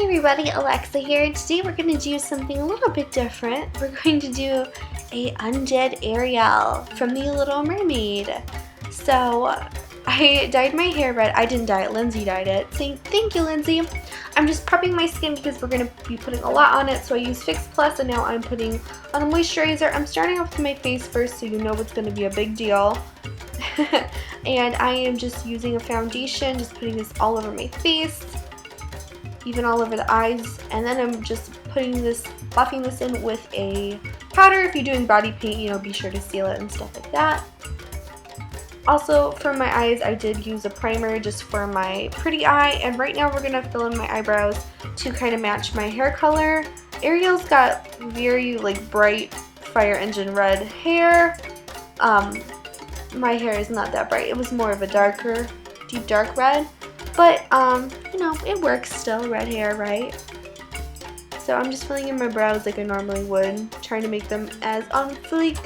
Hey everybody, Alexa here. Today we're going to do something a little bit different. We're going to do a Undead Ariel from the Little Mermaid. So I dyed my hair red. I didn't dye it, Lindsay dyed it. Saying thank you, Lindsay. I'm just prepping my skin because we're going to be putting a lot on it. So I use Fix Plus and now I'm putting on a moisturizer. I'm starting off with my face first so you know it's going to be a big deal. And I am just using a foundation, just putting this all over my face, even all over the eyes, and then I'm just putting this, buffing this in with a powder. If you're doing body paint, you know, be sure to seal it and stuff like that. Also, for my eyes, I did use a primer just for my pretty eye, and right now we're gonna fill in my eyebrows to kind of match my hair color. Ariel's got very like bright fire engine red hair. My hair is not that bright. It was more of a darker, deep dark red. But, you know, it works still, red hair, right? So I'm just filling in my brows like I normally would, trying to make them as on fleek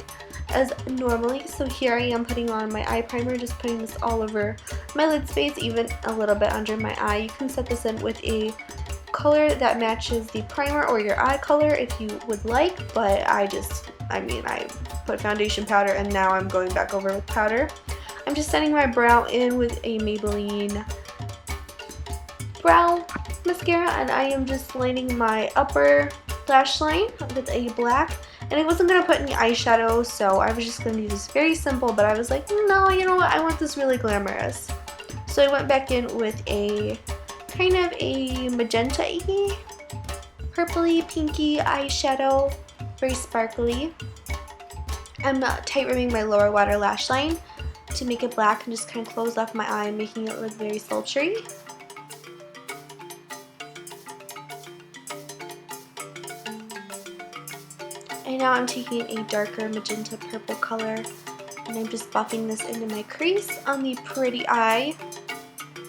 as normally. So here I am putting on my eye primer, just putting this all over my lid space, even a little bit under my eye. You can set this in with a color that matches the primer or your eye color if you would like, but I put foundation powder and now I'm going back over with powder. I'm just setting my brow in with a Maybelline brow mascara, and I am just lining my upper lash line with a black, and I wasn't going to put any eyeshadow, so I was just going to use this very simple, but I was like, no, you know what, I want this really glamorous. So I went back in with a kind of a magenta-y, purpley, pinky eyeshadow, very sparkly. I'm tight rimming my lower water lash line to make it black and just kind of close off my eye, making it look very sultry. And now I'm taking a darker magenta purple color and I'm just buffing this into my crease on the pretty eye.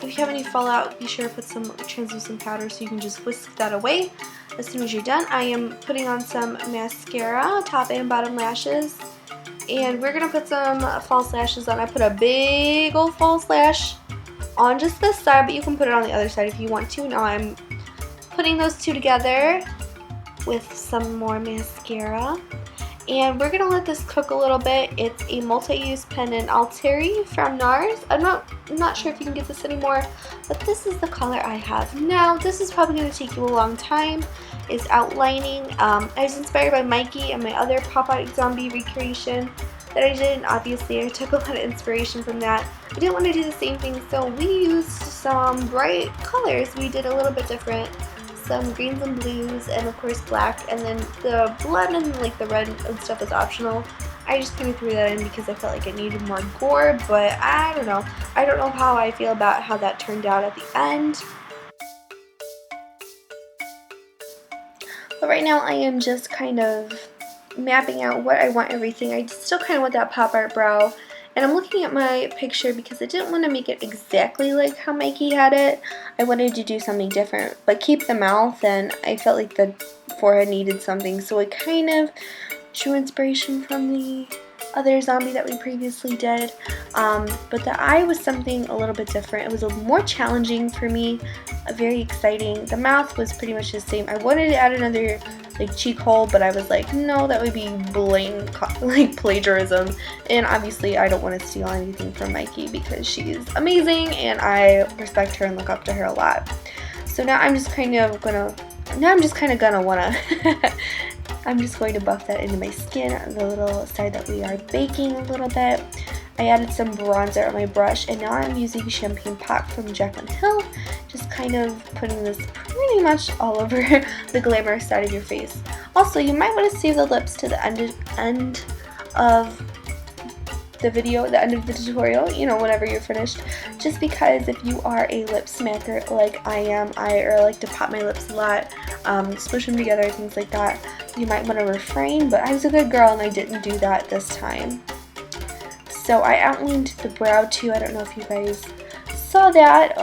If you have any fallout, be sure to put some translucent powder so you can just whisk that away. As soon as you're done, I am putting on some mascara, top and bottom lashes. And we're going to put some false lashes on. I put a big old false lash on just this side, but you can put it on the other side if you want to. Now I'm putting those two together with some more mascara, and we're gonna let this cook a little bit. It's a multi-use pen in Altari from NARS. I'm not sure if you can get this anymore, but this is the color I have now. This is probably gonna take you a long time. Is outlining. I was inspired by Mikey and my other pop-out zombie recreation that I did, and obviously I took a lot of inspiration from that. I didn't want to do the same thing, so we used some bright colors. We did a little bit different. Some greens and blues, and of course black, and then the blood and like the red and stuff is optional. I just kind of threw that in because I felt like it needed more gore, but I don't know. I don't know how I feel about how that turned out at the end. But right now I am just kind of mapping out what I want everything. I still kind of want that pop art brow. And I'm looking at my picture because I didn't want to make it exactly like how Mikey had it. I wanted to do something different, but keep the mouth, and I felt like the forehead needed something. So I kind of drew inspiration from the other zombie that we previously did. But the eye was something a little bit different. It was a more challenging for me, very exciting. The mouth was pretty much the same. I wanted to add another like cheek hole, but I was like, no, that would be blatant like plagiarism, and obviously I don't want to steal anything from Mikey because she's amazing and I respect her and look up to her a lot. So now I'm just kind of gonna I'm just going to buff that into my skin, the little side that we are baking a little bit. I added some bronzer on my brush, and now I'm using Champagne Pop from Jaclyn Hill, just kind of putting this pretty much all over the glamorous side of your face. Also, you might want to save the lips to the end of the video, the end of the tutorial, you know, whenever you're finished, just because if you are a lip smacker like I am, or like to pop my lips a lot, smush them together, things like that, you might want to refrain, but I was a good girl and I didn't do that this time. So I outlined the brow too. I don't know if you guys saw that,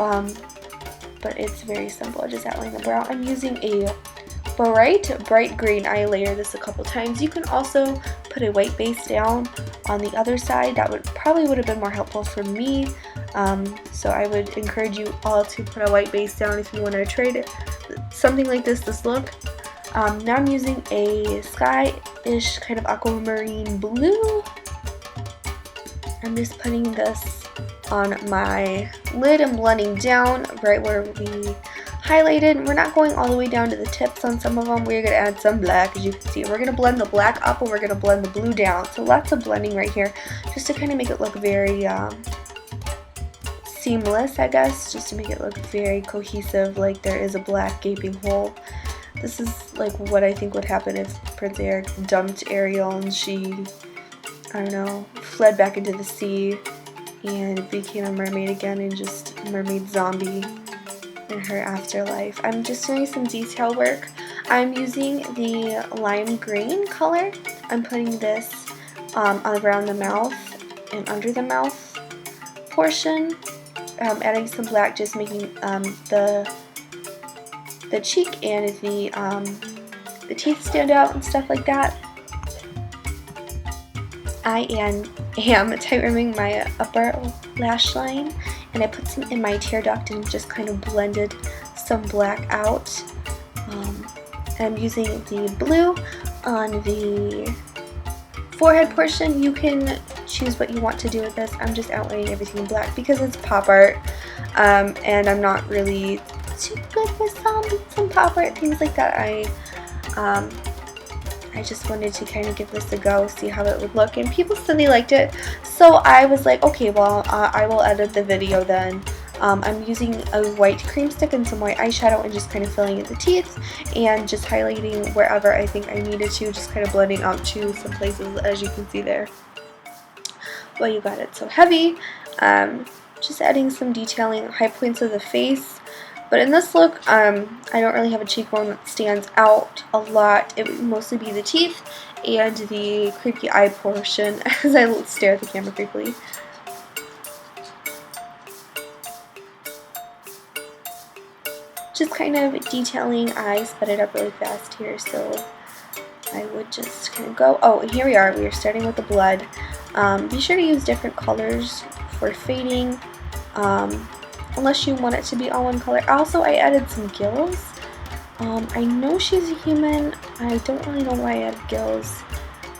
but it's very simple. I just outlined the brow. I'm using a bright green. I layer this a couple times. You can also put a white base down on the other side. That would have been more helpful for me. So I would encourage you all to put a white base down if you want to trade something like this look. Now I'm using a sky-ish kind of aquamarine blue. I'm just putting this on my lid and blending down right where we highlighted. We're not going all the way down to the tips on some of them. We're going to add some black, as you can see. We're going to blend the black up and we're going to blend the blue down. So lots of blending right here just to kind of make it look very seamless, I guess, just to make it look very cohesive, like there is a black gaping hole. This is like what I think would happen if Prince Eric dumped Ariel and she, I don't know, fled back into the sea and became a mermaid again and just a mermaid zombie in her afterlife. I'm just doing some detail work. I'm using the lime green color. I'm putting this around the mouth and under the mouth portion. Adding some black, just making the cheek and the teeth stand out and stuff like that. I am tight rimming my upper lash line, and I put some in my tear duct and just kind of blended some black out. I'm using the blue on the forehead portion. You can choose what you want to do with this. I'm just outlining everything in black because it's pop art, and I'm not really too good with zombies and pop art, things like that. I just wanted to kind of give this a go, see how it would look, and people said they liked it, so I was like, okay, well, I will edit the video then. I'm using a white cream stick and some white eyeshadow and just kind of filling in the teeth and just highlighting wherever I think I needed to, just kind of blending out to some places, as you can see there. Well, you got it so heavy. Just adding some detailing, high points of the face. But in this look, I don't really have a cheekbone that stands out a lot. It would mostly be the teeth and the creepy eye portion as I stare at the camera creepily. Just kind of detailing. I sped it up really fast here, so I would just kind of go. Oh, and here we are. We are starting with the blood. Be sure to use different colors for fading. Unless you want it to be all one color. Also, I added some gills. I know she's a human. I don't really know why I added gills.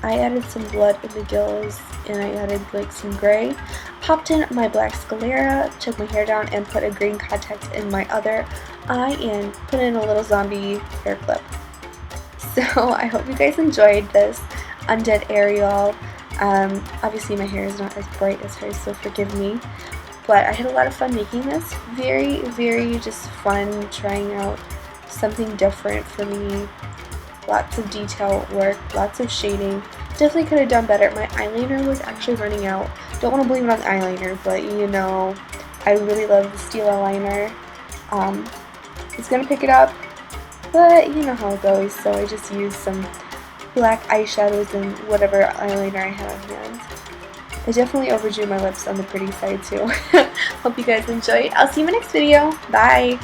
I added some blood in the gills, and I added like some gray. Popped in my black sclera, took my hair down, and put a green contact in my other eye, and put in a little zombie hair clip. So I hope you guys enjoyed this Undead Ariel. Obviously my hair is not as bright as hers, so forgive me. But I had a lot of fun making this. Very, very just fun trying out something different for me. Lots of detail work, lots of shading. Definitely could have done better. My eyeliner was actually running out. Don't want to blame it on the eyeliner, but you know, I really love the steel eyeliner. It's going to pick it up, but you know how it goes. So I just used some black eyeshadows and whatever eyeliner I had on hand. I definitely overdrew my lips on the pretty side too. Hope you guys enjoyed. I'll see you in my next video. Bye!